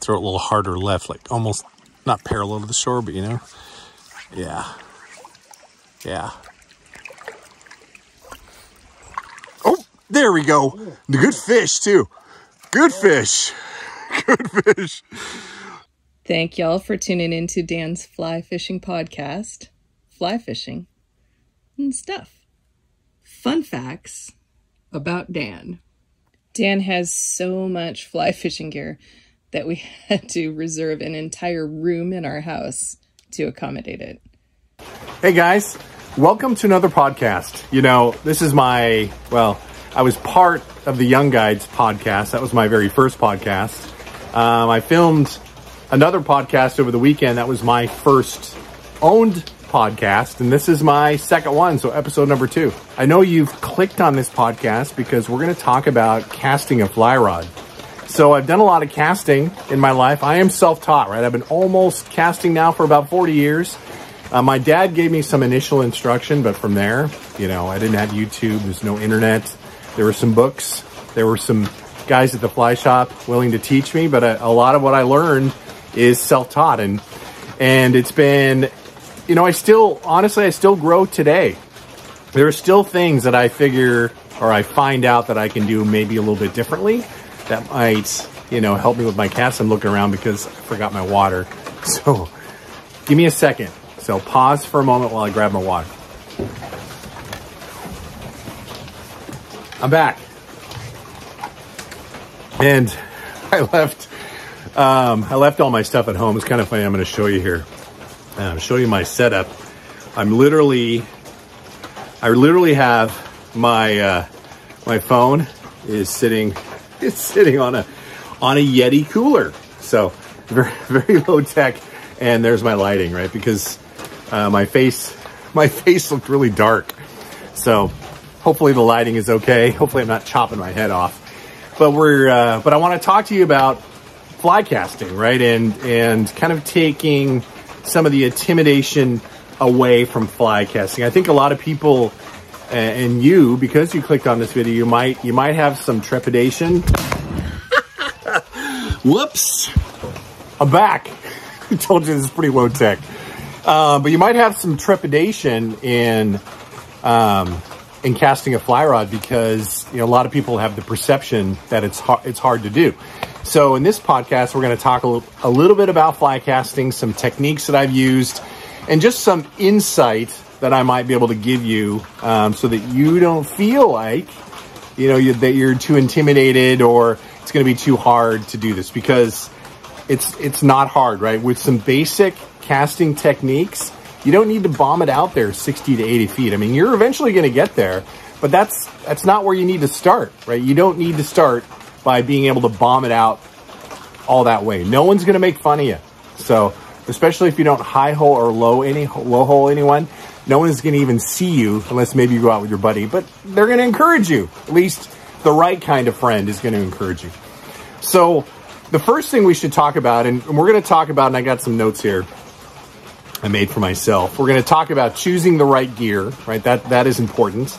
throw it a little harder left, like almost not parallel to the shore, but you know. Yeah. Yeah. Oh, there we go. Good fish too. Good fish. Good fish. Thank y'all for tuning into Dan's fly fishing podcast, fly fishing and stuff. Fun facts about Dan. Dan has so much fly fishing gear that we had to reserve an entire room in our house to accommodate it. Hey guys, welcome to another podcast. You know, this is I was part of the Young Guides podcast. That was my very first podcast. I filmed another podcast over the weekend. That was my first owned podcast, and this is my second one, so episode number 2. I know you've clicked on this podcast because we're going to talk about casting a fly rod. So I've done a lot of casting in my life. I am self-taught, right? I've been almost casting now for about 40 years. My dad gave me some initial instruction, but from there, you know, I didn't have YouTube. There's no internet. There were some books. There were some guys at the fly shop willing to teach me, but a lot of what I learned is self-taught, and it's been, you know, I still grow today. There are still things that I figure, or I find out that I can do maybe a little bit differently that might, you know, help me with my cast. I'm looking around because I forgot my water. So give me a second. So pause for a moment while I grab my water. I'm back. And I left all my stuff at home. It's kind of funny. I'm going to show you here. Show you my setup. I literally have my my phone is sitting on a Yeti cooler. So very, very low tech. And there's my lighting, right? Because my face looked really dark. So hopefully the lighting is okay. Hopefully I'm not chopping my head off. But I want to talk to you about fly casting, right? And kind of taking some of the intimidation away from fly casting. I think a lot of people, and you, because you clicked on this video, you might have some trepidation. Whoops! I'm back. I told you this is pretty low tech. But you might have some trepidation in casting a fly rod because, you know, a lot of people have the perception that it's hard to do. So in this podcast, we're going to talk a little bit about fly casting, some techniques that I've used, and just some insight that I might be able to give you so that you don't feel like, you know, that you're too intimidated or it's going to be too hard to do this, because it's not hard, right? With some basic casting techniques, you don't need to bomb it out there 60 to 80 feet. I mean, you're eventually going to get there, but that's not where you need to start, right? You don't need to start by being able to bomb it out all that way. No one's going to make fun of you. So, especially if you don't high hole or low hole anyone, no one is going to even see you unless maybe you go out with your buddy, but they're going to encourage you. At least the right kind of friend is going to encourage you. So the first thing we should talk about, and we're going to talk about, and I got some notes here I made for myself. We're going to talk about choosing the right gear, right? That is important.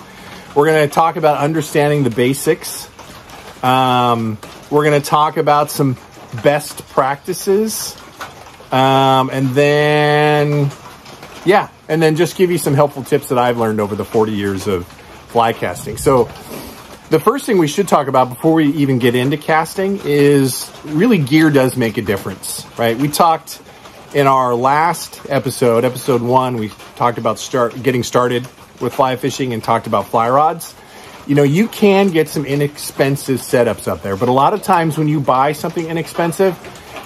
We're going to talk about understanding the basics. We're going to talk about some best practices. And then just give you some helpful tips that I've learned over the 40 years of fly casting. So the first thing we should talk about before we even get into casting is really gear does make a difference, right? We talked in our last episode, episode 1, we talked about getting started with fly fishing and talked about fly rods. You know, you can get some inexpensive setups up there, but a lot of times when you buy something inexpensive,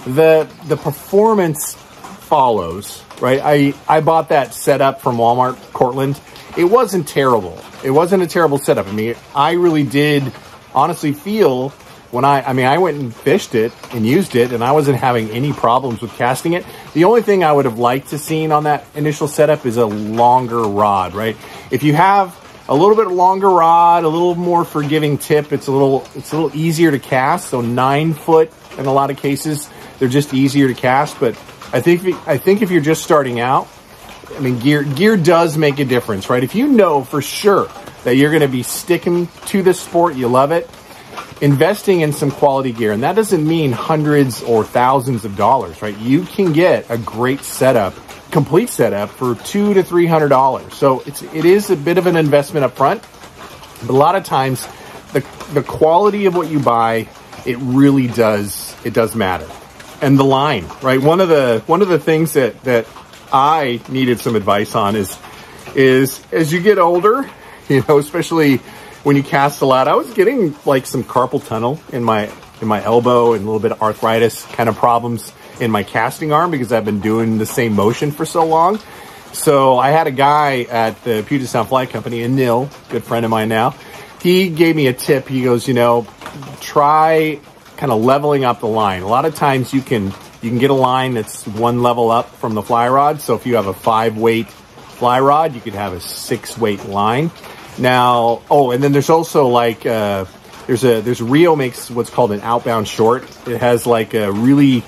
the performance follows, right? I bought that setup from Walmart, Cortland. It wasn't terrible. It wasn't a terrible setup. I mean, I really did honestly feel when I went and fished it and used it, and I wasn't having any problems with casting it. The only thing I would have liked to seen on that initial setup is a longer rod, right? If you have a little bit longer rod, a little more forgiving tip, it's a little easier to cast. So 9 foot in a lot of cases, they're just easier to cast. But I think if you're just starting out, I mean, gear does make a difference, right? If you know for sure that you're going to be sticking to this sport, you love it, investing in some quality gear, and that doesn't mean hundreds or thousands of dollars, right? You can get a great setup, complete setup for $200 to $300. So it is a bit of an investment up front, but a lot of times the quality of what you buy, it really does matter. And the line, right? One of the things that I needed some advice on is as you get older, you know, especially when you cast a lot, I was getting like some carpal tunnel in my elbow and a little bit of arthritis kind of problems in my casting arm because I've been doing the same motion for so long. So I had a guy at the Puget Sound Fly Company, and Neil, good friend of mine now, he gave me a tip. He goes, you know, try kind of leveling up the line. A lot of times you can get a line that's one level up from the fly rod. So if you have a 5-weight fly rod, you could have a 6-weight line. Now, and then there's also like there's Rio makes what's called an outbound short. It has like a really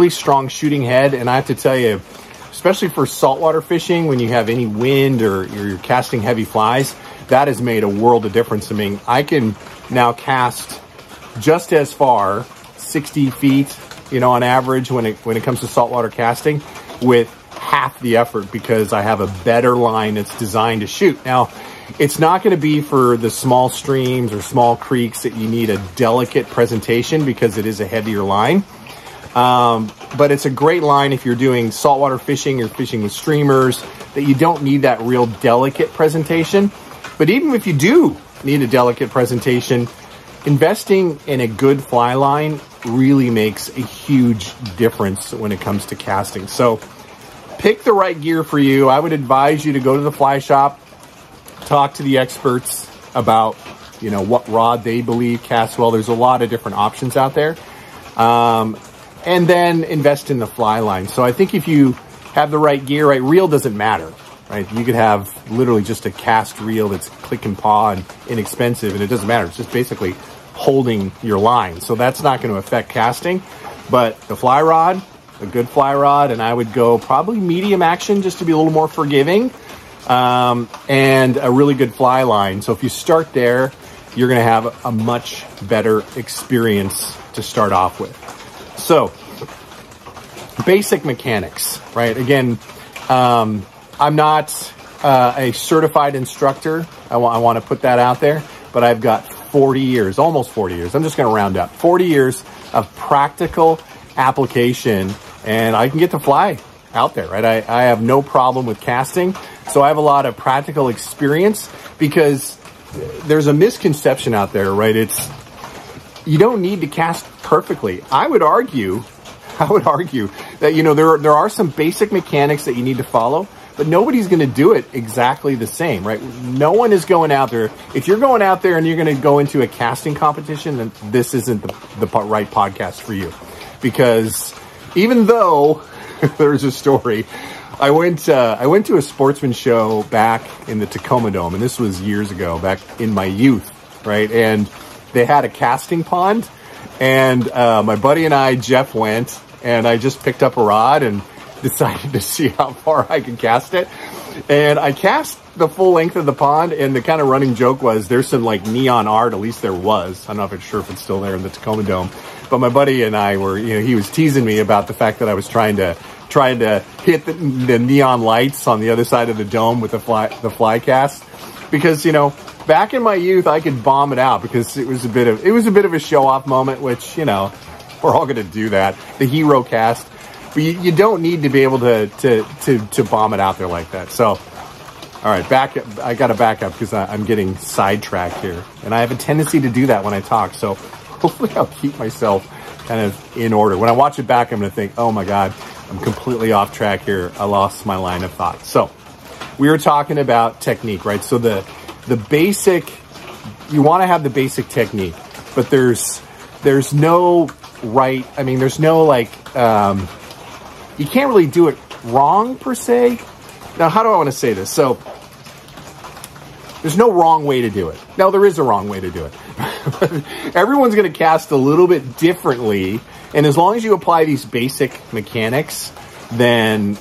strong shooting head, and I have to tell you, especially for saltwater fishing, when you have any wind or you're casting heavy flies, that has made a world of difference. I mean, I can now cast just as far, 60 feet, you know, on average when it comes to saltwater casting with half the effort because I have a better line that's designed to shoot. Now, it's not going to be for the small streams or small creeks that you need a delicate presentation because it is a heavier line. But it's a great line if you're doing saltwater fishing or fishing with streamers that you don't need that real delicate presentation. But even if you do need a delicate presentation, investing in a good fly line really makes a huge difference when it comes to casting. So pick the right gear for you. I would advise you to go to the fly shop, talk to the experts about, you know, what rod they believe casts well. There's a lot of different options out there. And then invest in the fly line. So I think if you have the right gear, right, reel doesn't matter, right? You could have literally just a cast reel that's click and paw and inexpensive, and it doesn't matter. It's just basically holding your line. So that's not going to affect casting. But the fly rod, a good fly rod, and I would go probably medium action just to be a little more forgiving, and a really good fly line. So if you start there, you're going to have a much better experience to start off with. So, basic mechanics, right? Again, I'm not a certified instructor. I want to put that out there, but I've got 40 years, almost 40 years. I'm just going to round up 40 years of practical application, and I can get the fly out there, right? I have no problem with casting. So I have a lot of practical experience because there's a misconception out there, right? You don't need to cast perfectly. I would argue that, you know, there are some basic mechanics that you need to follow, but nobody's going to do it exactly the same, right? No one is going out there. If you're going out there and you're going to go into a casting competition, then this isn't the right podcast for you. Because even though there's a story, I went to a sportsman show back in the Tacoma Dome, and this was years ago, back in my youth, right? And they had a casting pond, and my buddy and I, Jeff, went, and I just picked up a rod and decided to see how far I could cast it. And I cast the full length of the pond, and the kind of running joke was there's some like neon art, at least there was. I'm not sure if it's still there in the Tacoma Dome. But my buddy and I were, you know, he was teasing me about the fact that I was trying to hit the neon lights on the other side of the dome with the fly cast. Because, you know, back in my youth, I could bomb it out because it was a bit of a show-off moment, which, you know, we're all going to do that. The hero cast. But you don't need to be able to bomb it out there like that. So, all right, I got to back up because I'm getting sidetracked here. And I have a tendency to do that when I talk. So hopefully I'll keep myself kind of in order. When I watch it back, I'm going to think, oh my God, I'm completely off track here. I lost my line of thought. So we were talking about technique, right? So the basic, you want to have the basic technique, but there's no right, I mean, there's no like, you can't really do it wrong per se. Now, how do I want to say this? So there's no wrong way to do it. Now, there is a wrong way to do it. Everyone's going to cast a little bit differently. And as long as you apply these basic mechanics, then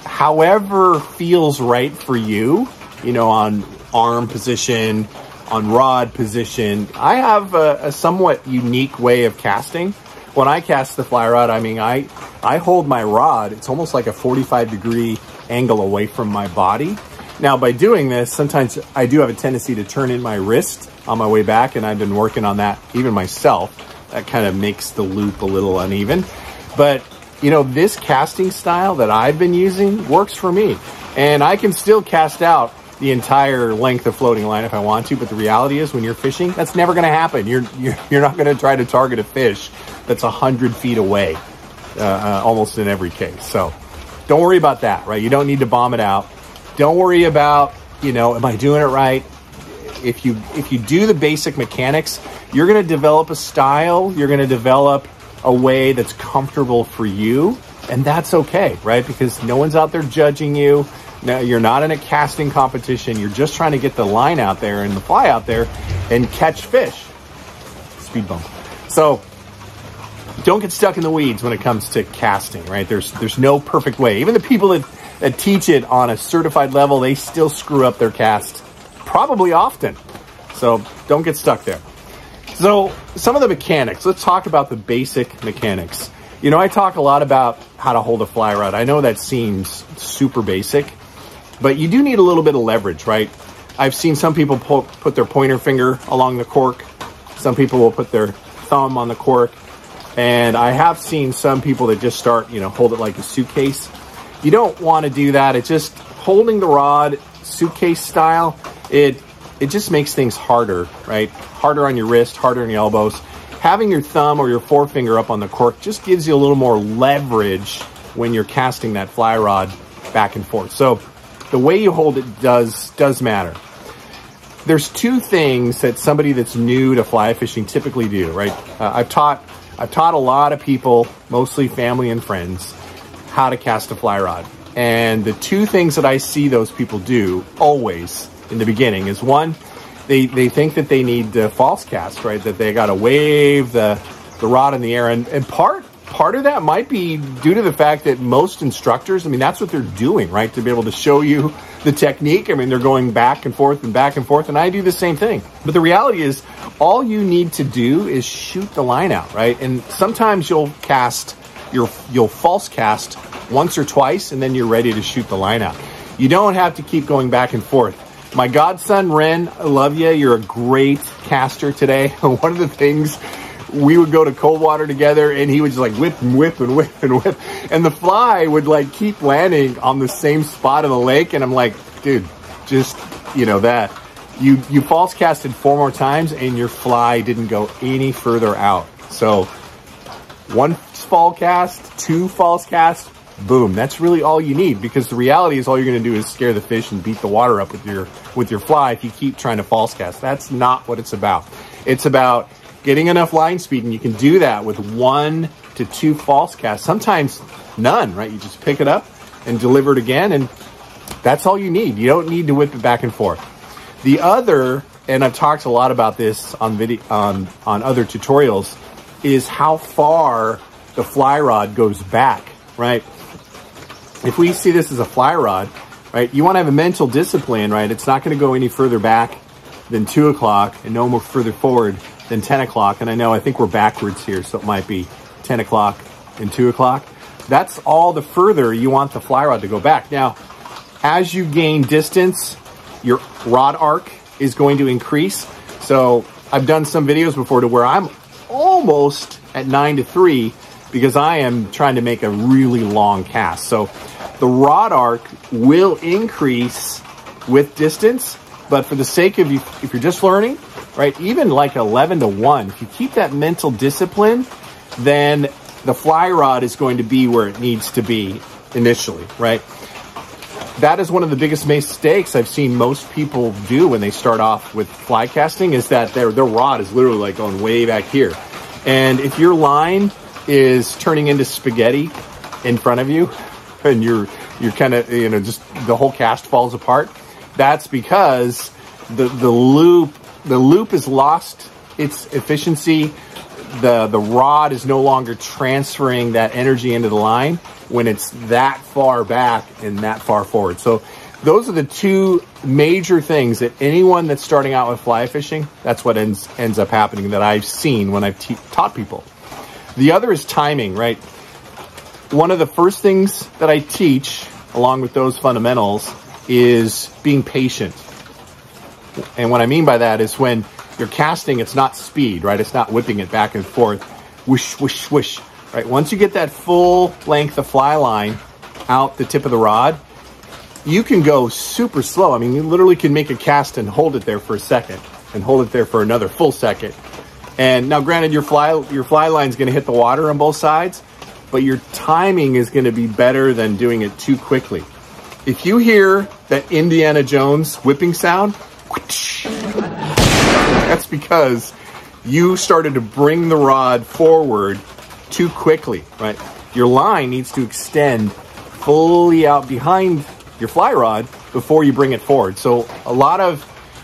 however feels right for you, you know, on arm position, on rod position. I have a somewhat unique way of casting. When I cast the fly rod, I mean, I hold my rod, it's almost like a 45-degree angle away from my body. Now, by doing this, sometimes I do have a tendency to turn in my wrist on my way back, and I've been working on that even myself. That kind of makes the loop a little uneven. But, you know, this casting style that I've been using works for me. And I can still cast out the entire length of floating line if I want to, but the reality is when you're fishing, that's never going to happen. You're not going to try to target a fish that's 100 feet away, almost in every case. So don't worry about that, right? You don't need to bomb it out. Don't worry about, you know, am I doing it right? If you do the basic mechanics, you're going to develop a style. You're going to develop a way that's comfortable for you, and that's okay, right? Because no one's out there judging you. Now, you're not in a casting competition. You're just trying to get the line out there and the fly out there and catch fish. Speed bump. So don't get stuck in the weeds when it comes to casting, right? There's no perfect way. Even the people that teach it on a certified level, they still screw up their cast probably often. So don't get stuck there. So some of the mechanics, let's talk about the basic mechanics. You know, I talk a lot about how to hold a fly rod. I know that seems super basic, but you do need a little bit of leverage, right? I've seen some people put their pointer finger along the cork. Some people will put their thumb on the cork. And I have seen some people that just start, you know, hold it like a suitcase. You don't want to do that. It's just holding the rod suitcase style. It just makes things harder, right? Harder on your wrist, harder on your elbows. Having your thumb or your forefinger up on the cork just gives you a little more leverage when you're casting that fly rod back and forth. So the way you hold it does matter. There's two things that somebody that's new to fly fishing typically do, right? I've taught a lot of people, mostly family and friends, how to cast a fly rod. And the two things that I see those people do always in the beginning is one, they think that they need to false cast, right? That they got to wave the rod in the air. And part of that might be due to the fact that most instructors, I mean, that's what they're doing, right? To be able to show you the technique. I mean, they're going back and forth and back and forth, and I do the same thing. But the reality is all you need to do is shoot the line out, right? And sometimes you'll false cast once or twice, and then you're ready to shoot the line out. You don't have to keep going back and forth. My godson, Ren, I love you. You're a great caster today. One of the things, we would go to cold water together and he would just like whip and whip and whip and whip. And the fly would like keep landing on the same spot of the lake. And I'm like, dude, just, you know, that you false casted 4 more times and your fly didn't go any further out. So 1 false cast, 2 false casts, boom. That's really all you need, because the reality is all you're going to do is scare the fish and beat the water up with your fly if you keep trying to false cast. That's not what it's about. It's about getting enough line speed, and you can do that with 1 to 2 false casts. Sometimes none, right? You just pick it up and deliver it again, and that's all you need. You don't need to whip it back and forth. The other, and I've talked a lot about this on video on other tutorials, is how far the fly rod goes back, right? If we see this as a fly rod, right, you want to have a mental discipline, right? It's not going to go any further back than 2 o'clock and no more further forward than 10 o'clock. And I think we're backwards here, so it might be 10 o'clock and 2 o'clock. That's all the further you want the fly rod to go back. Now, as you gain distance, your rod arc is going to increase. So I've done some videos before to where I'm almost at 9 to 3 because I am trying to make a really long cast. So the rod arc will increase with distance, but for the sake of you, if you're just learning, right, even like 11 to 1, if you keep that mental discipline, then the fly rod is going to be where it needs to be initially, right? That is one of the biggest mistakes I've seen most people do when they start off with fly casting, is that their rod is literally like going way back here. And if your line is turning into spaghetti in front of you and you're kind of, you know, just the whole cast falls apart, that's because the loop has lost its efficiency. The rod is no longer transferring that energy into the line when it's that far back and that far forward. So those are the two major things that anyone that's starting out with fly fishing, that's what ends up happening that I've seen when I've taught people. The other is timing, right? One of the first things that I teach, along with those fundamentals, is being patient. And what I mean by that is when you're casting, it's not speed, right? It's not whipping it back and forth, whoosh, whoosh, whoosh, right? Once you get that full length of fly line out the tip of the rod, you can go super slow. I mean, you literally can make a cast and hold it there for a second and hold it there for another full second. And now granted, your fly line is going to hit the water on both sides, but your timing is going to be better than doing it too quickly. If you hear that Indiana Jones whipping sound, that's because you started to bring the rod forward too quickly, right? Your line needs to extend fully out behind your fly rod before you bring it forward. So a lot of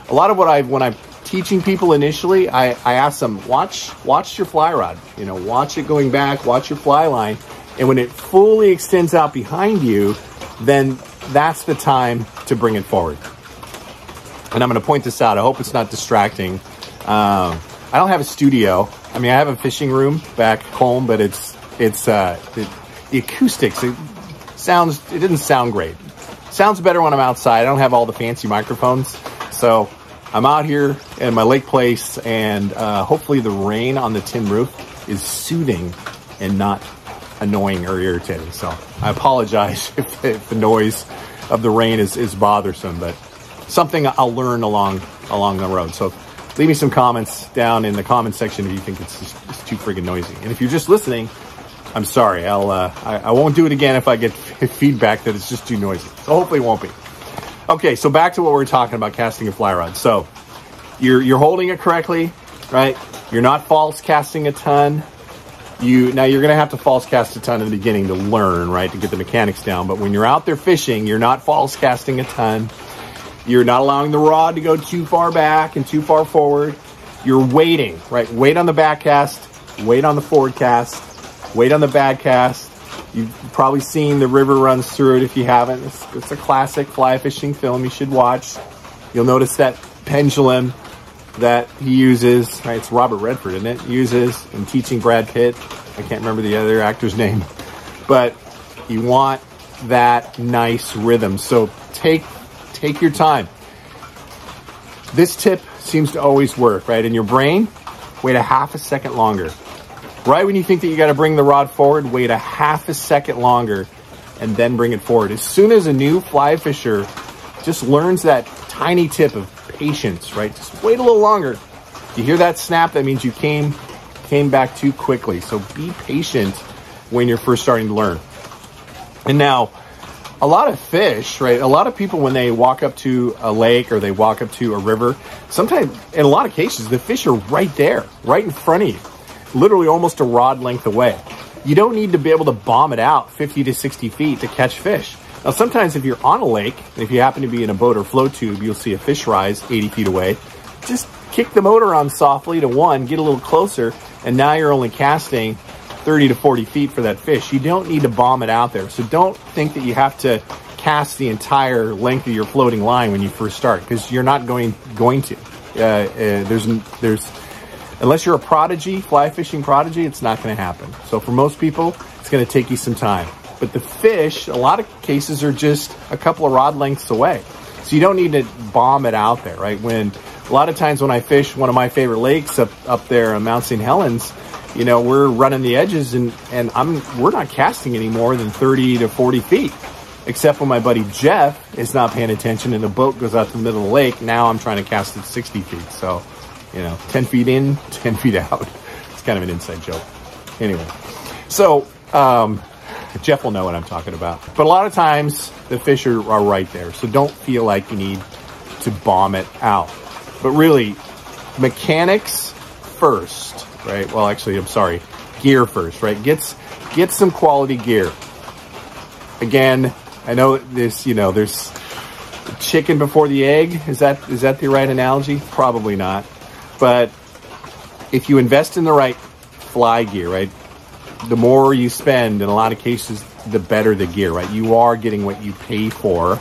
what when I'm teaching people initially, I ask them, watch your fly rod, you know, watch it going back, watch your fly line. And when it fully extends out behind you, then that's the time to bring it forward. And I'm going to point this out. I hope it's not distracting. I don't have a studio. I mean, I have a fishing room back home, but the acoustics, it didn't sound great. Sounds better when I'm outside. I don't have all the fancy microphones. So I'm out here in my lake place, and hopefully the rain on the tin roof is soothing and not annoying or irritating. So I apologize if the noise of the rain is bothersome, but something I'll learn along the road. So leave me some comments down in the comment section if you think it's too friggin' noisy. And if you're just listening, I'm sorry. I won't do it again if I get feedback that it's just too noisy. So hopefully it won't be. Okay, so back to what we're talking about, casting a fly rod. So you're holding it correctly, right? You're not false casting a ton. Now you're going to have to false cast a ton in the beginning to learn, right, to get the mechanics down. But when you're out there fishing, you're not false casting a ton. You're not allowing the rod to go too far back and too far forward. You're waiting, right? Wait on the back cast, wait on the forward cast, wait on the bad cast. You've probably seen The River Runs Through It if you haven't. It's a classic fly fishing film you should watch. You'll notice that pendulum that he uses, right? It's Robert Redford, isn't it? Uses in Teaching Brad Pitt. I can't remember the other actor's name. But you want that nice rhythm. So take your time. This tip seems to always work, right? In your brain, wait a half a second longer. Right when you think that you got to bring the rod forward, wait a half a second longer and then bring it forward. As soon as a new fly fisher just learns that tiny tip of patience, right? Just wait a little longer. You hear that snap, that means you came back too quickly. So be patient when you're first starting to learn. And now, a lot of fish, right? A lot of people, when they walk up to a lake or they walk up to a river, sometimes, in a lot of cases, the fish are right there, right in front of you, literally almost a rod length away. You don't need to be able to bomb it out 50 to 60 feet to catch fish. Now, sometimes if you're on a lake, and if you happen to be in a boat or flow tube, you'll see a fish rise 80 feet away. Just kick the motor on softly to one, get a little closer, and now you're only casting 30 to 40 feet for that fish. You don't need to bomb it out there. So don't think that you have to cast the entire length of your floating line when you first start, because you're not going to. Unless you're a prodigy, fly fishing prodigy, it's not going to happen. So for most people, it's going to take you some time. But the fish, a lot of cases, are just a couple of rod lengths away. So you don't need to bomb it out there, right? A lot of times when I fish one of my favorite lakes up there on Mount St. Helens, you know, we're running the edges and we're not casting any more than 30 to 40 feet. Except when my buddy Jeff is not paying attention and the boat goes out to the middle of the lake. Now I'm trying to cast at 60 feet. So, you know, 10 feet in, 10 feet out. It's kind of an inside joke. Anyway, so Jeff will know what I'm talking about. But a lot of times the fish are right there. So don't feel like you need to bomb it out. But really, mechanics first, right? Well, actually, I'm sorry, gear first, right? Get some quality gear. Again, I know this, you know, there's chicken before the egg. Is that the right analogy? Probably not. But if you invest in the right fly gear, right, the more you spend, in a lot of cases, the better the gear, right? You are getting what you pay for.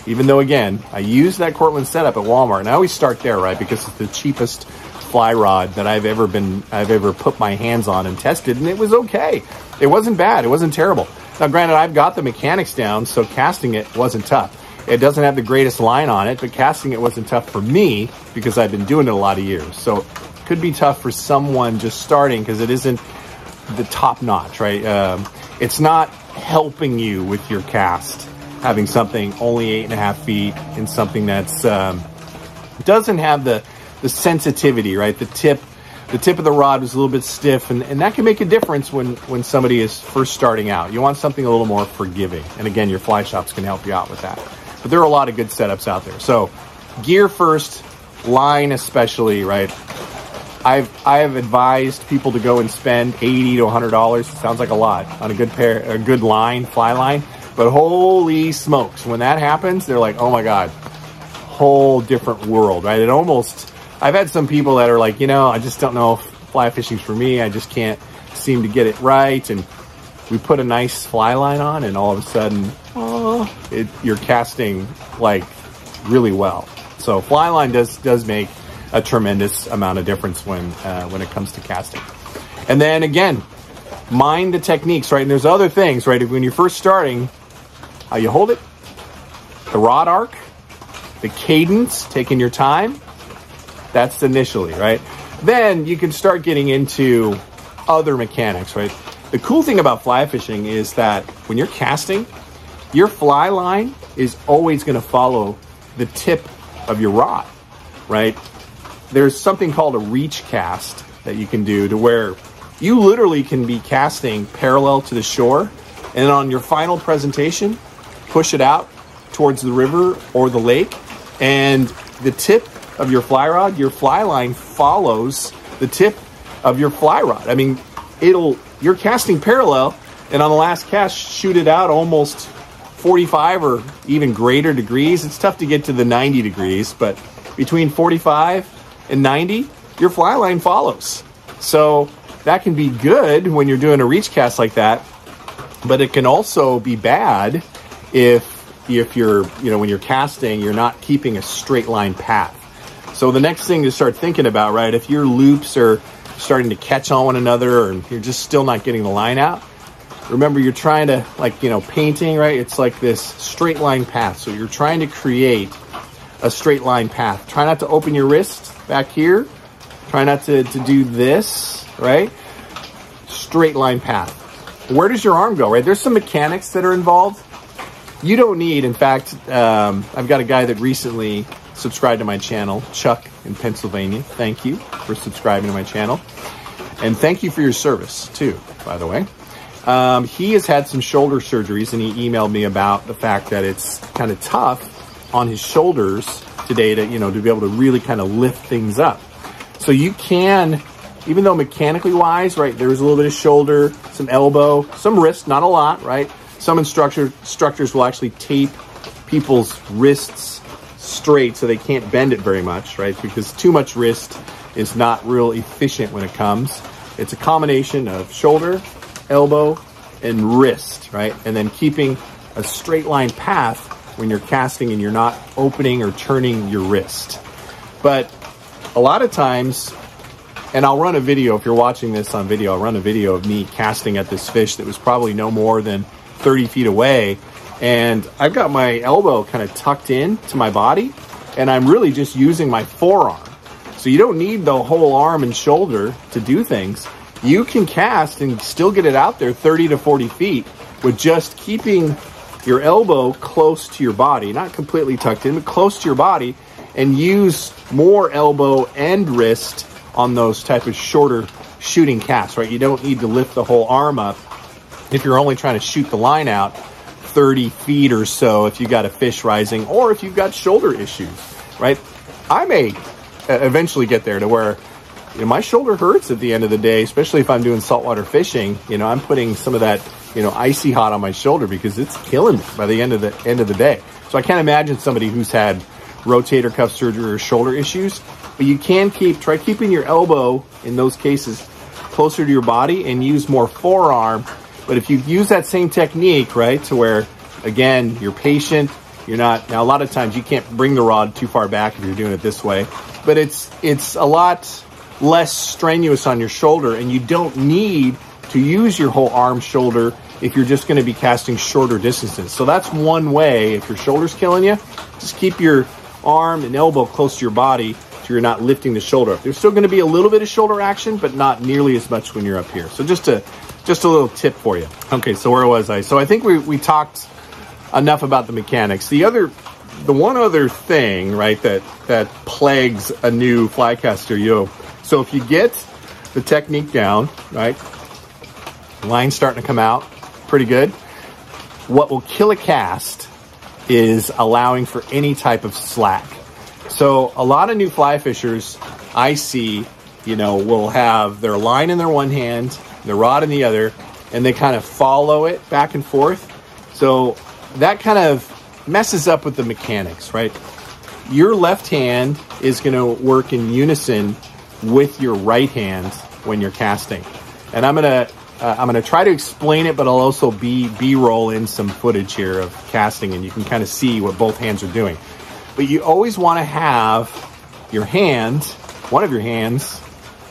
even though, again, I use that Cortland setup at Walmart, and I always start there, right? Because it's the cheapest fly rod that I've ever put my hands on and tested, and it was okay. It wasn't bad. It wasn't terrible. Now, granted, I've got the mechanics down, so casting it wasn't tough. It doesn't have the greatest line on it, but casting it wasn't tough for me because I've been doing it a lot of years. So it could be tough for someone just starting because it isn't the top notch, right? It's not helping you with your cast, having something only 8.5 feet and something that's doesn't have the sensitivity, right? The tip of the rod is a little bit stiff, and that can make a difference when somebody is first starting out. You want something a little more forgiving, and again, your fly shops can help you out with that. But there are a lot of good setups out there. So gear first, line especially, right? I have advised people to go and spend $80 to $100. Sounds like a lot on a good line, fly line. But holy smokes, when that happens, they're like, oh my God, whole different world, right? I've had some people that are like, I just don't know if fly fishing's for me. I just can't seem to get it right. And we put a nice fly line on, and all of a sudden, you're casting like really well. So fly line does make a tremendous amount of difference when it comes to casting. And then again, mind the techniques, right? And there's other things, right? When you're first starting, how you hold it, the rod arc, the cadence, taking your time. That's initially, right? Then you can start getting into other mechanics, right? The cool thing about fly fishing is that when you're casting, your fly line is always going to follow the tip of your rod, right? There's something called a reach cast that you can do to where you literally can be casting parallel to the shore, and on your final presentation, push it out towards the river or the lake, and the tip of your fly rod, your fly line follows the tip of your fly rod. I mean, you're casting parallel, and on the last cast, shoot it out almost 45 or even greater degrees. It's tough to get to the 90 degrees, but between 45 and 90, your fly line follows. So that can be good when you're doing a reach cast like that, but it can also be bad if you're, when you're casting, you're not keeping a straight line path. So the next thing to start thinking about, right, if your loops are starting to catch on one another or you're just still not getting the line out, remember you're trying to, painting, right? It's like this straight line path. So you're trying to create a straight line path. Try not to open your wrist back here. Try not to do this, right? Straight line path. Where does your arm go, right? There's some mechanics that are involved. You don't need, in fact, I've got a guy that recently subscribed to my channel, Chuck in Pennsylvania. Thank you for subscribing to my channel. And thank you for your service too, by the way. He has had some shoulder surgeries, and he emailed me about the fact that it's kind of tough on his shoulders today to, to be able to really kind of lift things up. So you can, even though mechanically wise, right, there's a little bit of shoulder, some elbow, some wrist, not a lot, right? Some instructors will actually tape people's wrists straight so they can't bend it very much, right? Because too much wrist is not real efficient when it comes. It's a combination of shoulder, elbow, and wrist, right? And then keeping a straight line path when you're casting and you're not opening or turning your wrist. But a lot of times, and I'll run a video, if you're watching this on video, I'll run a video of me casting at this fish that was probably no more than 30 feet away. And I've got my elbow kind of tucked in to my body, and I'm really just using my forearm. So you don't need the whole arm and shoulder to do things. You can cast and still get it out there 30 to 40 feet with just keeping your elbow close to your body, not completely tucked in, but close to your body, and use more elbow and wrist on those type of shorter shooting casts, right? You don't need to lift the whole arm up if you're only trying to shoot the line out 30 feet or so if you got a fish rising or if you've got shoulder issues, right? I may eventually get there to where my shoulder hurts at the end of the day, especially if I'm doing saltwater fishing. I'm putting some of that, icy hot on my shoulder because it's killing me by the end of the day. So I can't imagine somebody who's had rotator cuff surgery or shoulder issues, but you can try keeping your elbow in those cases closer to your body and use more forearm. But if you use that same technique, right, to where, again, you're patient, You're not, now a lot of times you can't bring the rod too far back if you're doing it this way, but it's a lot less strenuous on your shoulder, and you don't need to use your whole arm, shoulder, if you're just going to be casting shorter distances. So that's one way. If your shoulder's killing you, just keep your arm and elbow close to your body so you're not lifting the shoulder up. There's still going to be a little bit of shoulder action, but not nearly as much when you're up here. So just a little tip for you. Okay, so where was I? So I think we talked enough about the mechanics. The one other thing, right, that plagues a new fly caster, so if you get the technique down, right, line's starting to come out pretty good, what will kill a cast is allowing for any type of slack. So a lot of new fly fishers I see, will have their line in their one hand, their rod in the other, and they kind of follow it back and forth. So that kind of messes up with the mechanics, right? Your left hand is going to work in unison with your right hand when you're casting. And I'm gonna try to explain it, but I'll also B-roll in some footage here of casting, and you can kind of see what both hands are doing. But you always want to have your hand, one of your hands,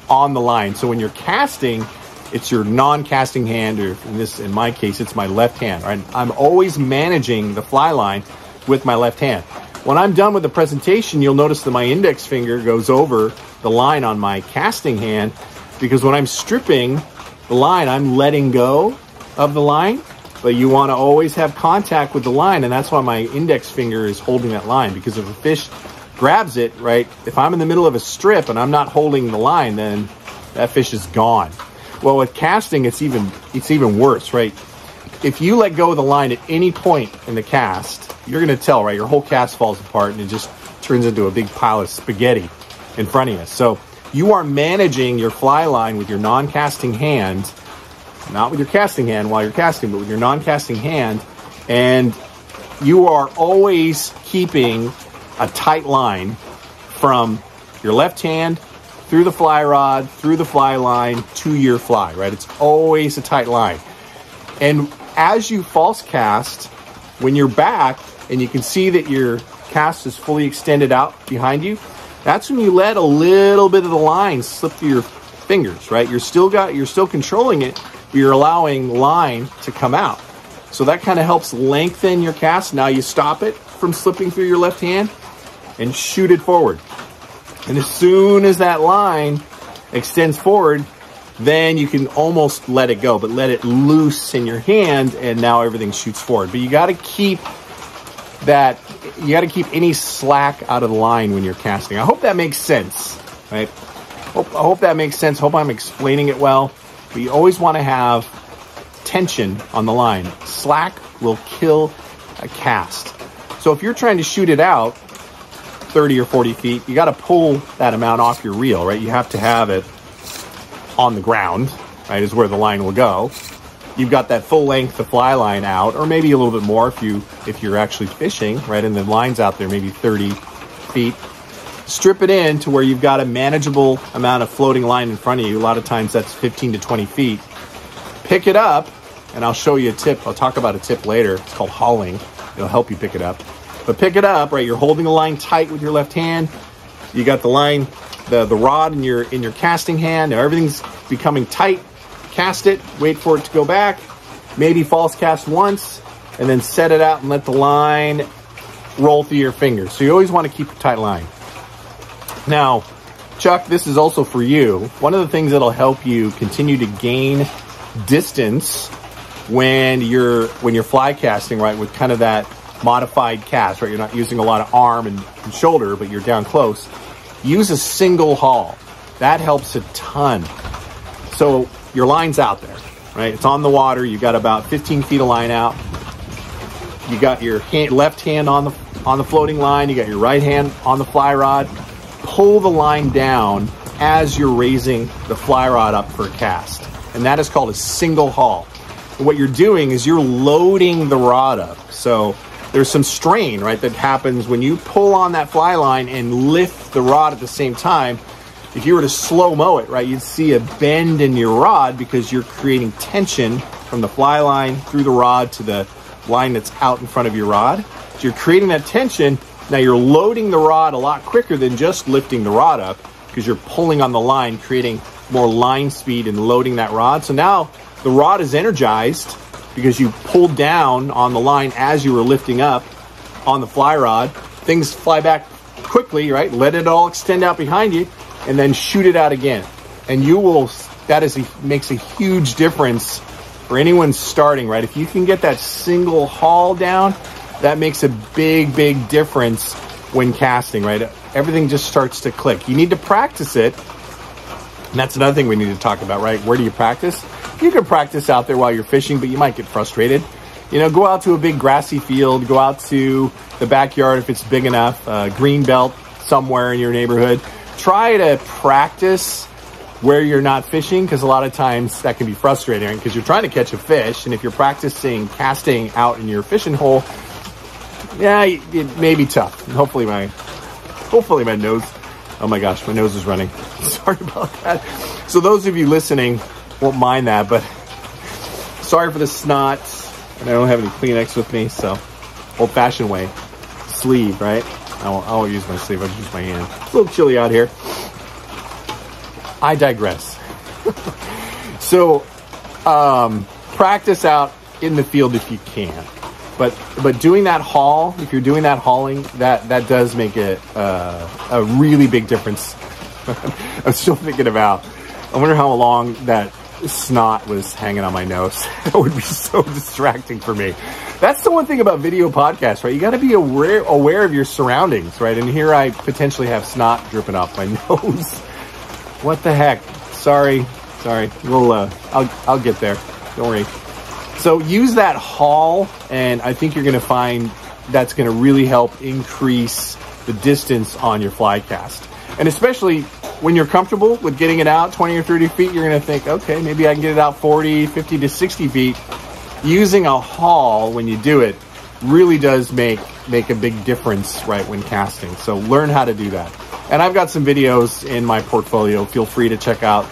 on the line. So when you're casting, it's your non-casting hand, or in my case, it's my left hand, right? I'm always managing the fly line with my left hand. When I'm done with the presentation, you'll notice that my index finger goes over the line on my casting hand, because when I'm stripping the line, I'm letting go of the line, but you want to always have contact with the line, and that's why my index finger is holding that line, because if a fish grabs it, right, if I'm in the middle of a strip and I'm not holding the line, then that fish is gone. Well, with casting, it's even worse, right? If you let go of the line at any point in the cast, you're going to tell, right? Your whole cast falls apart and it just turns into a big pile of spaghetti in front of you. So you are managing your fly line with your non-casting hand, not with your casting hand while you're casting, but with your non-casting hand, and you are always keeping a tight line from your left hand through the fly rod, through the fly line, to your fly, right? It's always a tight line. And as you false cast, when you're back and you can see that your cast is fully extended out behind you, that's when you let a little bit of the line slip through your fingers, right? You're still controlling it, but you're allowing line to come out. So that kind of helps lengthen your cast. Now you stop it from slipping through your left hand and shoot it forward. And as soon as that line extends forward, then you can almost let it go, but let it loose in your hand, and now everything shoots forward. But you got to keep any slack out of the line when you're casting. I hope that makes sense, right? I hope that makes sense. Hope I'm explaining it well. But you always want to have tension on the line. Slack will kill a cast. So if you're trying to shoot it out 30 or 40 feet, you got to pull that amount off your reel, right? You have to have it on the ground, right, is where the line will go. You've got that full length of fly line out, or maybe a little bit more if you're actually fishing, right, and the line's out there maybe 30 feet. Strip it in to where you've got a manageable amount of floating line in front of you. A lot of times that's 15 to 20 feet. Pick it up, and I'll show you a tip. I'll talk about a tip later. It's called hauling. It'll help you pick it up. But pick it up, right? You're holding the line tight with your left hand. You got the line, the rod in your casting hand. Now everything's becoming tight. Cast it, wait for it to go back. Maybe false cast once, and then set it out and let the line roll through your fingers. So you always want to keep a tight line. Now, Chuck, this is also for you. One of the things that'll help you continue to gain distance when you're fly casting, right, with kind of that modified cast, right? You're not using a lot of arm and shoulder, but you're down close. Use a single haul. That helps a ton. So your line's out there, right? It's on the water. You got about 15 feet of line out. You got your left hand on the floating line. You got your right hand on the fly rod. Pull the line down as you're raising the fly rod up for a cast. And that is called a single haul. And what you're doing is you're loading the rod up. So there's some strain, right, that happens when you pull on that fly line and lift the rod at the same time. If you were to slow-mo it, right, you'd see a bend in your rod because you're creating tension from the fly line through the rod to the line that's out in front of your rod. So you're creating that tension. Now you're loading the rod a lot quicker than just lifting the rod up, because you're pulling on the line, creating more line speed and loading that rod. So now the rod is energized because you pulled down on the line as you were lifting up on the fly rod. Things fly back quickly, right? Let it all extend out behind you and then shoot it out again. And you will, makes a huge difference for anyone starting, right? If you can get that single haul down, that makes a big, big difference when casting, right? Everything just starts to click. You need to practice it. And that's another thing we need to talk about, right? Where do you practice? You can practice out there while you're fishing, but you might get frustrated. You know, go out to a big grassy field, go out to the backyard if it's big enough, green belt somewhere in your neighborhood. Try to practice where you're not fishing, because a lot of times that can be frustrating because you're trying to catch a fish. And if you're practicing casting out in your fishing hole, yeah, it may be tough. And hopefully my nose, oh my gosh, my nose is running. Sorry about that. So those of you listening won't mind that, but sorry for the snot. And I don't have any Kleenex with me, so old-fashioned way. Sleeve, right? I won't use my sleeve, I'll use my hand. It's a little chilly out here. I digress. So, practice out in the field if you can. But doing that haul, if you're doing that hauling, that does make it a really big difference. I'm still thinking about, I wonder how long that snot was hanging on my nose. That would be so distracting for me. That's the one thing about video podcasts, right? You got to be aware of your surroundings, right? And here I potentially have snot dripping off my nose. What the heck? Sorry. We'll I'll get there. Don't worry. So use that haul, and I think you're going to find that's going to really help increase the distance on your fly cast. And especially when you're comfortable with getting it out 20 or 30 feet, you're going to think, okay, maybe I can get it out 40, 50 to 60 feet. Using a haul when you do it really does make a big difference, right, when casting. So learn how to do that. And I've got some videos in my portfolio. Feel free to check out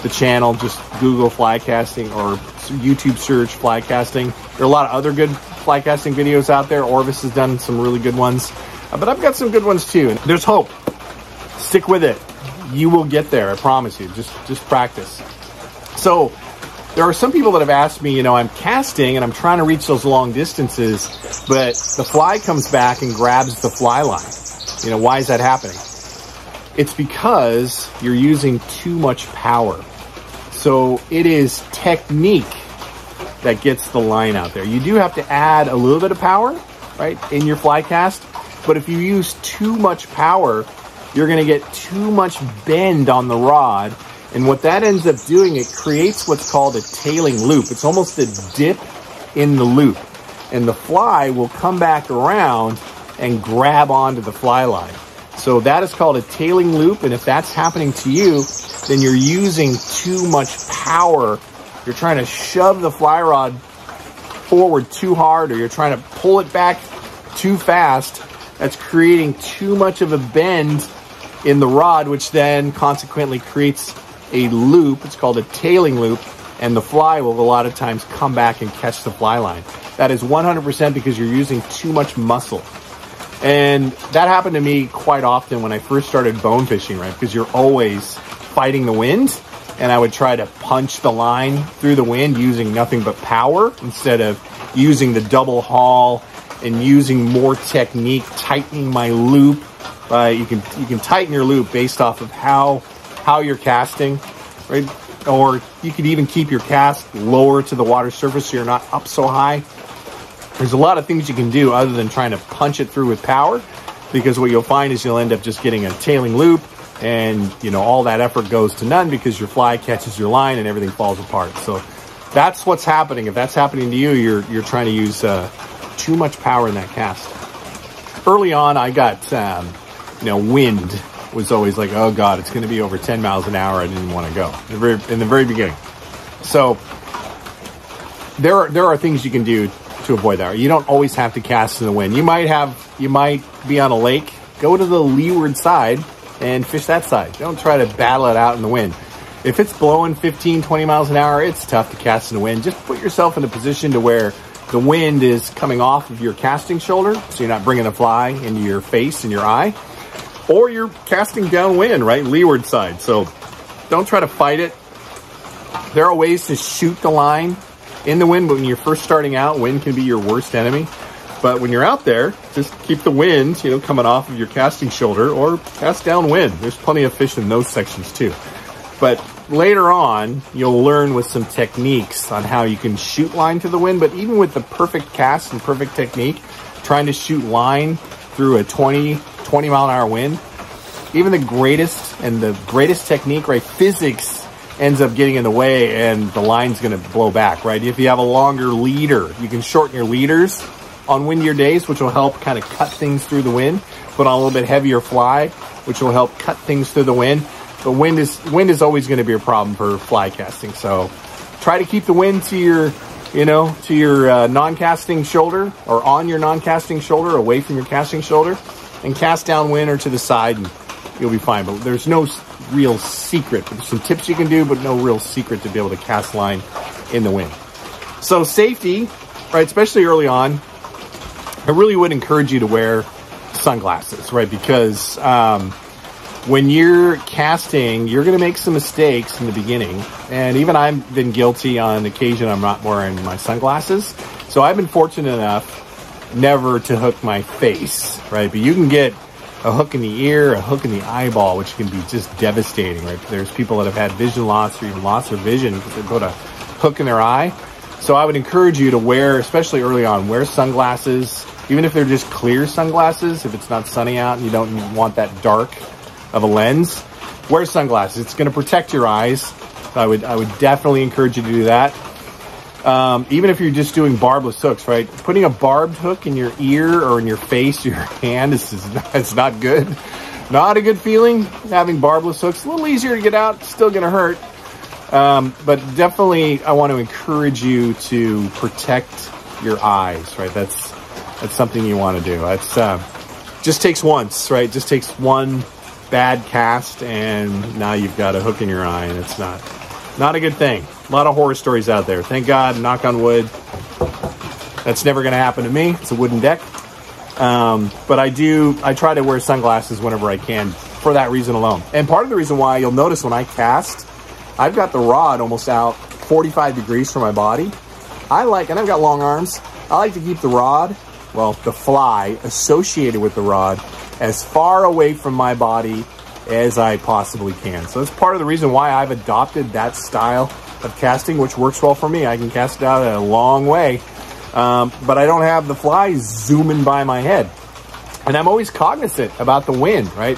the channel. Just Google fly casting or YouTube search fly casting. There are a lot of other good fly casting videos out there. Orvis has done some really good ones. But I've got some good ones too. And there's hope. Stick with it. You will get there, I promise you. Just practice. So there are some people that have asked me, you know, I'm casting and I'm trying to reach those long distances, but the fly comes back and grabs the fly line. You know, why is that happening? It's because you're using too much power. So it is technique that gets the line out there. You do have to add a little bit of power, right, in your fly cast, but if you use too much power, you're going to get too much bend on the rod. And what that ends up doing, it creates what's called a tailing loop. It's almost a dip in the loop. And the fly will come back around and grab onto the fly line. So that is called a tailing loop. And if that's happening to you, then you're using too much power. You're trying to shove the fly rod forward too hard, or you're trying to pull it back too fast. That's creating too much of a bend in the rod, which then consequently creates a loop. It's called a tailing loop, and the fly will a lot of times come back and catch the fly line. That is 100% because you're using too much muscle. And that happened to me quite often when I first started bone fishing, right? Because you're always fighting the wind, and I would try to punch the line through the wind using nothing but power instead of using the double haul and using more technique, tightening my loop. You can tighten your loop based off of how you're casting, right? Or you could even keep your cast lower to the water surface so you're not up so high. There's a lot of things you can do other than trying to punch it through with power, because what you'll find is you'll end up just getting a tailing loop, and you know, all that effort goes to none because your fly catches your line and everything falls apart. So that's what's happening. If that's happening to you, you're trying to use too much power in that cast. Early on, I got wind was always like, oh God, it's going to be over 10 miles an hour. I didn't want to go in the very beginning. So there are things you can do to avoid that. You don't always have to cast in the wind. You might be on a lake. Go to the leeward side and fish that side. Don't try to battle it out in the wind. If it's blowing 15, 20 miles an hour, it's tough to cast in the wind. Just put yourself in a position to where the wind is coming off of your casting shoulder, so you're not bringing the fly into your face and your eye, or you're casting downwind, right, leeward side. So don't try to fight it. There are ways to shoot the line in the wind, but when you're first starting out, wind can be your worst enemy. But when you're out there, just keep the wind, coming off of your casting shoulder, or cast downwind. There's plenty of fish in those sections too. But later on, you'll learn with some techniques on how you can shoot line to the wind. But even with the perfect cast and perfect technique, trying to shoot line through a 20 mile an hour wind, even the greatest technique, right, physics ends up getting in the way and the line's going to blow back, right? If you have a longer leader, you can shorten your leaders on windier days, which will help kind of cut things through the wind. Put on a little bit heavier fly, which will help cut things through the wind. But wind is always going to be a problem for fly casting. So try to keep the wind to your non-casting shoulder, or on your non-casting shoulder, away from your casting shoulder, and cast downwind or to the side, and you'll be fine. But there's no real secret. There's some tips you can do, but no real secret to be able to cast line in the wind. So safety, right, especially early on, I really would encourage you to wear sunglasses, right? Because when you're casting, you're going to make some mistakes in the beginning. And even I've been guilty on occasion. I'm not wearing my sunglasses. So I've been fortunate enough never to hook my face, right? But you can get a hook in the ear, a hook in the eyeball, which can be just devastating, right? There's people that have had vision loss or even loss of vision because they put a hook in their eye. So I would encourage you to wear, especially early on, wear sunglasses, even if they're just clear sunglasses. If it's not sunny out and you don't want that dark of a lens, wear sunglasses. It's going to protect your eyes. I would definitely encourage you to do that. Even if you're just doing barbless hooks, right? Putting a barbed hook in your ear or in your face or your hand it's not good. Not a good feeling. Having barbless hooks, a little easier to get out, still going to hurt. But definitely I want to encourage you to protect your eyes, right? That's something you want to do. It's just takes once, right? Just takes one bad cast and now you've got a hook in your eye, and it's not a good thing. A lot of horror stories out there. Thank God, knock on wood, that's never going to happen to me. It's a wooden deck. But I try to wear sunglasses whenever I can for that reason alone. And part of the reason why you'll notice when I cast, I've got the rod almost out 45 degrees from my body. And I've got long arms. I like to keep the rod, the fly associated with the rod, as far away from my body as I possibly can. So that's part of the reason why I've adopted that style of casting, which works well for me. I can cast it out a long way, but I don't have the fly zooming by my head. And I'm always cognizant about the wind, right?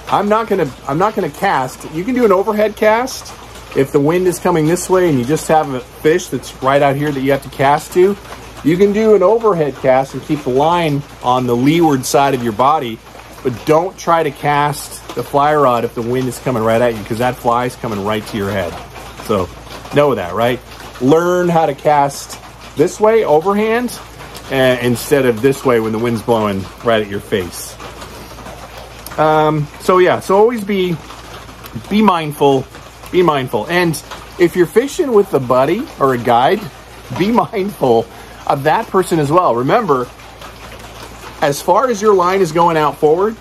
I'm not gonna cast. You can do an overhead cast if the wind is coming this way and you just have a fish that's right out here that you have to cast to. You can do an overhead cast and keep the line on the leeward side of your body, but don't try to cast the fly rod if the wind is coming right at you, because that fly is coming right to your head. So know that, right? Learn how to cast this way, overhand, instead of this way when the wind's blowing right at your face. So always be mindful. Be mindful. And if you're fishing with a buddy or a guide, be mindful of that person as well. Remember, as far as your line is going out forward,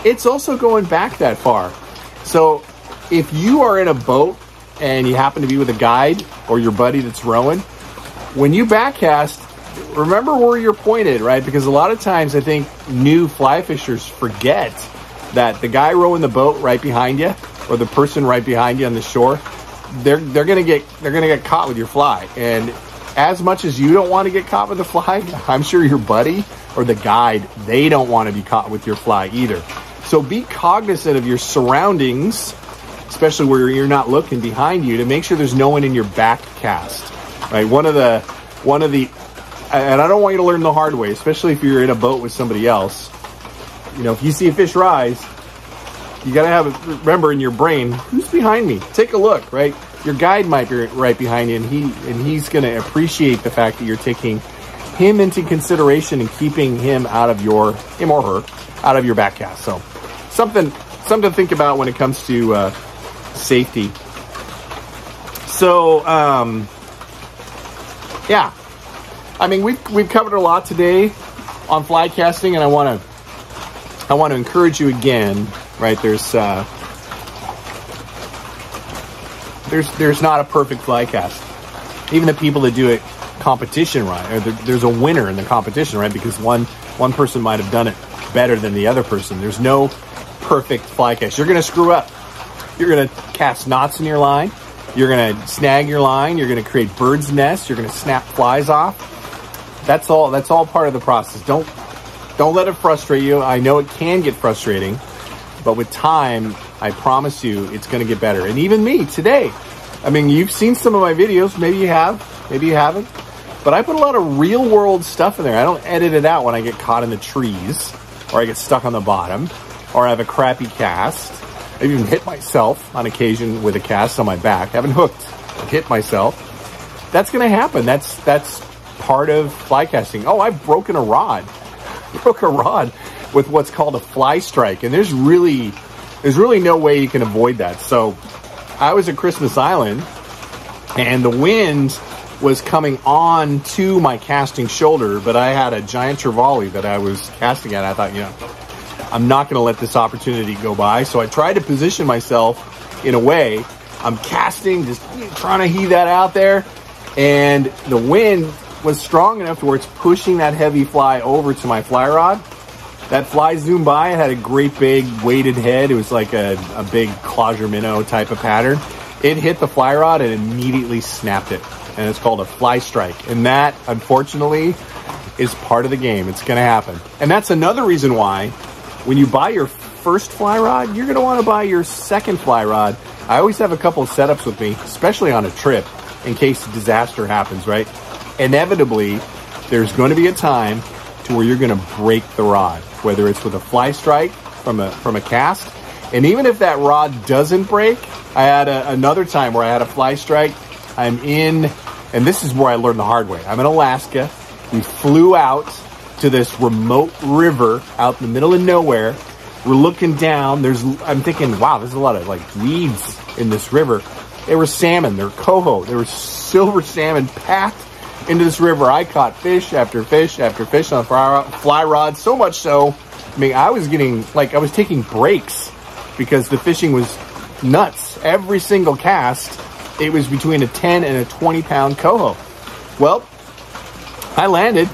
it's also going back that far. So if you are in a boat and you happen to be with a guide or your buddy that's rowing, when you backcast, remember where you're pointed, right? Because a lot of times I think new fly fishers forget that the guy rowing the boat right behind you, or the person right behind you on the shore, they're gonna get caught with your fly. And as much as you don't want to get caught with the fly, I'm sure your buddy or the guide, they don't want to be caught with your fly either. So be cognizant of your surroundings, especially where you're not looking behind you, to make sure there's no one in your back cast. Right? One of the, and I don't want you to learn the hard way, especially if you're in a boat with somebody else. If you see a fish rise, you got to remember in your brain, who's behind me? Take a look, right? Your guide might be right behind you, and he's going to appreciate the fact that you're taking him into consideration and keeping him or her out of your back cast. So something to think about when it comes to safety. So I mean, we've covered a lot today on fly casting, and I want to encourage you again, right? There's not a perfect fly cast. Even the people that do it competition, right? Or there's a winner in the competition, right? Because one person might have done it better than the other person. There's no perfect fly cast. You're going to screw up. You're going to cast knots in your line. You're going to snag your line. You're going to create bird's nests. You're going to snap flies off. That's all part of the process. Don't let it frustrate you. I know it can get frustrating, but with time, I promise you, it's going to get better. And even me today, I mean, you've seen some of my videos. Maybe you have, maybe you haven't. But I put a lot of real world stuff in there. I don't edit it out when I get caught in the trees, or I get stuck on the bottom, or I have a crappy cast. I even hit myself on occasion with a cast on my back. I haven't hooked, I hit myself. That's going to happen. That's part of fly casting. Oh, I've broken a rod. Broke a rod with what's called a fly strike, and there's really no way you can avoid that. So I was at Christmas Island, and the wind was coming on to my casting shoulder, but I had a giant trevally that I was casting at. I thought, you know, I'm not going to let this opportunity go by. So I tried to position myself in a way. I'm casting, just trying to heave that out there, and the wind was strong enough to where it's pushing that heavy fly over to my fly rod. That fly zoomed by. It had a great big weighted head. It was like a big closure minnow type of pattern. It hit the fly rod and immediately snapped it. And it's called a fly strike. And that, unfortunately, is part of the game. It's going to happen. And that's another reason why when you buy your first fly rod, you're going to want to buy your second fly rod. I always have a couple of setups with me, especially on a trip, in case a disaster happens, right? Inevitably, there's going to be a time to where you're going to break the rod, whether it's with a fly strike from a cast. And even if that rod doesn't break, I had another time where I had a fly strike. I'm in, and this is where I learned the hard way. I'm in Alaska. We flew out to this remote river out in the middle of nowhere. We're looking down. I'm thinking, wow, there's a lot of like weeds in this river. They were salmon. They're coho. They were silver salmon packed into this river. I caught fish after fish after fish on a fly rod. So much so, I mean, I was taking breaks because the fishing was nuts. Every single cast, it was between a 10 and a 20 pound coho. Well, I landed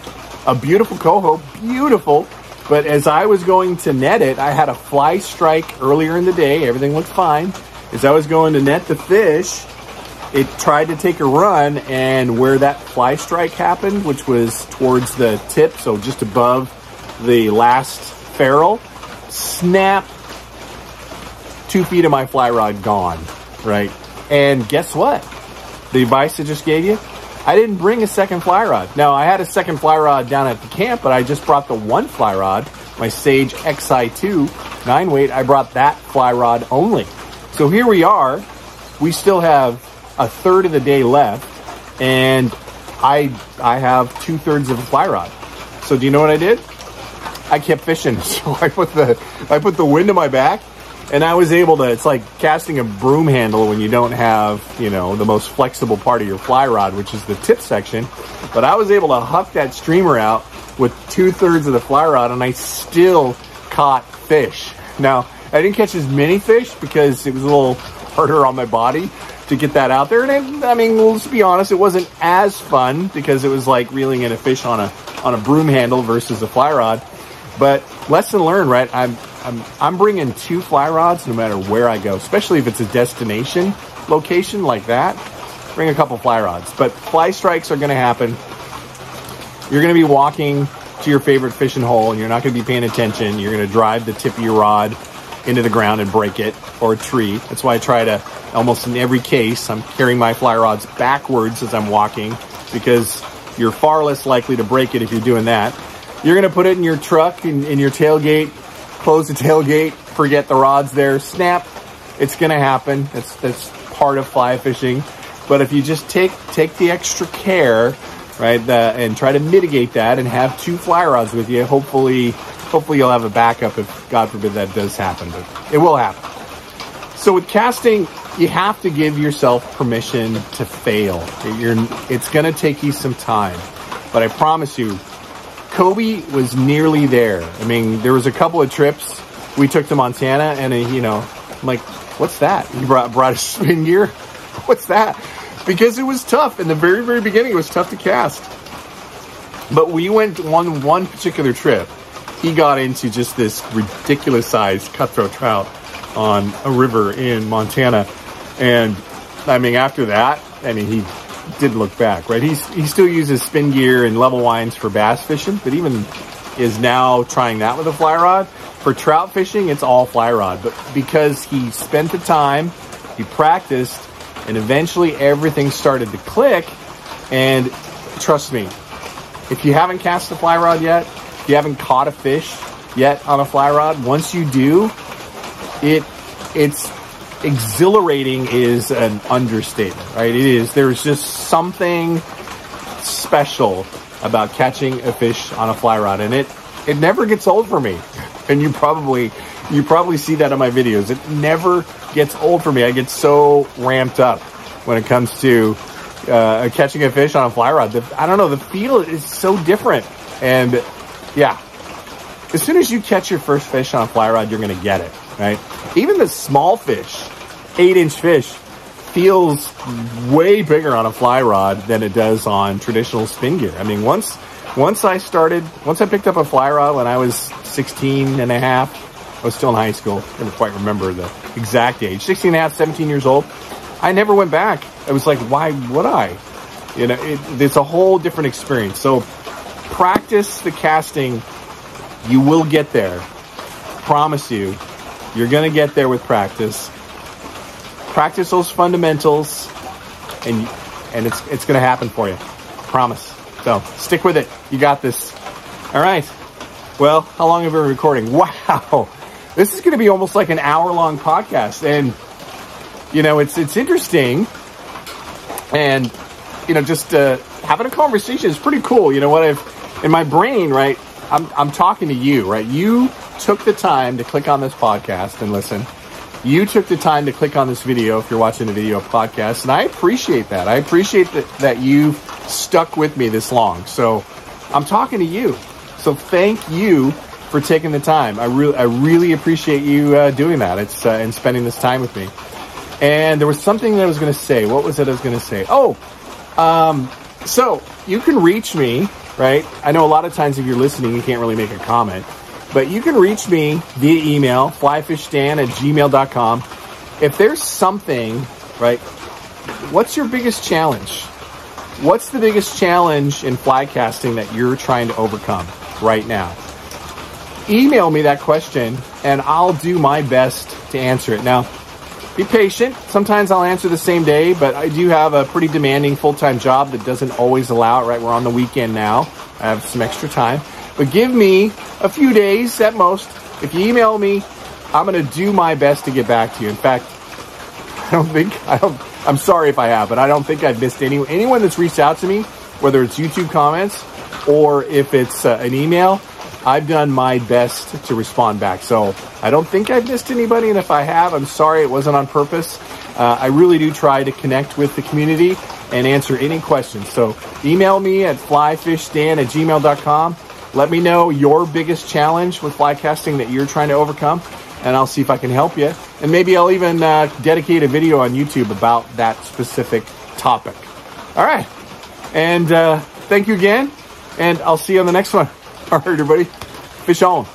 a beautiful coho, beautiful. But as I was going to net it, I had a fly strike earlier in the day. Everything looked fine. As I was going to net the fish, it tried to take a run, and where that fly strike happened, which was towards the tip, so just above the last ferrule, snap, 2 feet of my fly rod gone, right? And guess what? The advice I just gave you, I didn't bring a second fly rod. Now, I had a second fly rod down at the camp, but I just brought the one fly rod, my Sage XI2 9-weight. I brought that fly rod only. So here we are. We still have a third of the day left, and I have 2/3 of a fly rod. So do you know what I did? I kept fishing. So I put the wind in my back, and I was able to, it's like casting a broom handle when you don't have, you know, the most flexible part of your fly rod, which is the tip section. But I was able to huck that streamer out with 2/3 of the fly rod, and I still caught fish. Now, I didn't catch as many fish because it was a little harder on my body to get that out there. And I mean, let's be honest, it wasn't as fun because it was like reeling in a fish on a broom handle versus a fly rod. But lesson learned, right? I'm bringing 2 fly rods no matter where I go, especially if it's a destination location like that. Bring a couple fly rods. But fly strikes are going to happen. You're going to be walking to your favorite fishing hole, and you're not going to be paying attention. You're going to drive the tip of your rod into the ground and break it, or a tree. That's why I try to, almost in every case, I'm carrying my fly rods backwards as I'm walking, because you're far less likely to break it if you're doing that. You're going to put it in your truck, in your tailgate, close the tailgate, forget the rod's there, snap. It's going to happen. That's part of fly fishing. But if you just take the extra care, right, and try to mitigate that and have 2 fly rods with you, hopefully you'll have a backup if, God forbid, that does happen. But it will happen. So with casting, you have to give yourself permission to fail. It's going to take you some time. but I promise you, Kobe was nearly there. I mean, there was a couple of trips we took to Montana, and you know, I'm like, what's that? He brought a spin gear? What's that? Because it was tough. In the very, very beginning, it was tough to cast. But we went one particular trip. He got into just this ridiculous sized cutthroat trout on a river in Montana. And I mean, after that, I mean, he didn't look back, right? He still uses spin gear and level winds for bass fishing, but even is now trying that with a fly rod. For trout fishing, it's all fly rod. But because he spent the time, he practiced, and eventually everything started to click. And trust me, if you haven't cast a fly rod yet, if you haven't caught a fish yet on a fly rod, once you do, it's exhilarating is an understatement, right? It is. There's just something special about catching a fish on a fly rod, and it never gets old for me. And you probably see that in my videos. It never gets old for me. I get so ramped up when it comes to catching a fish on a fly rod. I don't know, the feel is so different. And yeah, as soon as you catch your first fish on a fly rod, you're going to get it, right? Even the small fish, 8-inch fish, feels way bigger on a fly rod than it does on traditional spin gear. I mean, once I picked up a fly rod when I was 16 and a half, I was still in high school. I never quite remember the exact age. 16 and a half, 17 years old. I never went back. I was like, why would I? You know, it's a whole different experience. So practice the casting. You will get there. Promise you. You're going to get there with practice. Practice those fundamentals, and it's going to happen for you. Promise. So stick with it. You got this. All right. Well, how long have we been recording? Wow. This is going to be almost like an hour-long podcast. And, you know, it's interesting. And, you know, just having a conversation is pretty cool. You know what? In my brain, right, I'm talking to you, right? You took the time to click on this podcast and listen. You took the time to click on this video if you're watching the video podcast, and I appreciate that. I appreciate that you stuck with me this long. So I'm talking to you. So thank you for taking the time. I really appreciate you doing that. It's and spending this time with me. And there was something that I was going to say. What was it I was going to say? So you can reach me, right? I know a lot of times if you're listening, you can't really make a comment. But you can reach me via email, flyfishdan@gmail.com. If there's something, right, what's your biggest challenge? What's the biggest challenge in fly casting that you're trying to overcome right now? Email me that question, and I'll do my best to answer it. Now, be patient. Sometimes I'll answer the same day, but I do have a pretty demanding full-time job that doesn't always allow it, right? We're on the weekend now. I have some extra time. But give me a few days at most. If you email me, I'm going to do my best to get back to you. In fact, I'm sorry if I have, but I don't think I've missed anyone that's reached out to me, whether it's YouTube comments or if it's an email. I've done my best to respond back. So I don't think I've missed anybody. And if I have, I'm sorry. It wasn't on purpose. I really do try to connect with the community and answer any questions. So email me at flyfishdan@gmail.com. Let me know your biggest challenge with fly casting that you're trying to overcome, and I'll see if I can help you. And maybe I'll even dedicate a video on YouTube about that specific topic. All right. And thank you again, and I'll see you on the next one. All right, everybody. Fish on.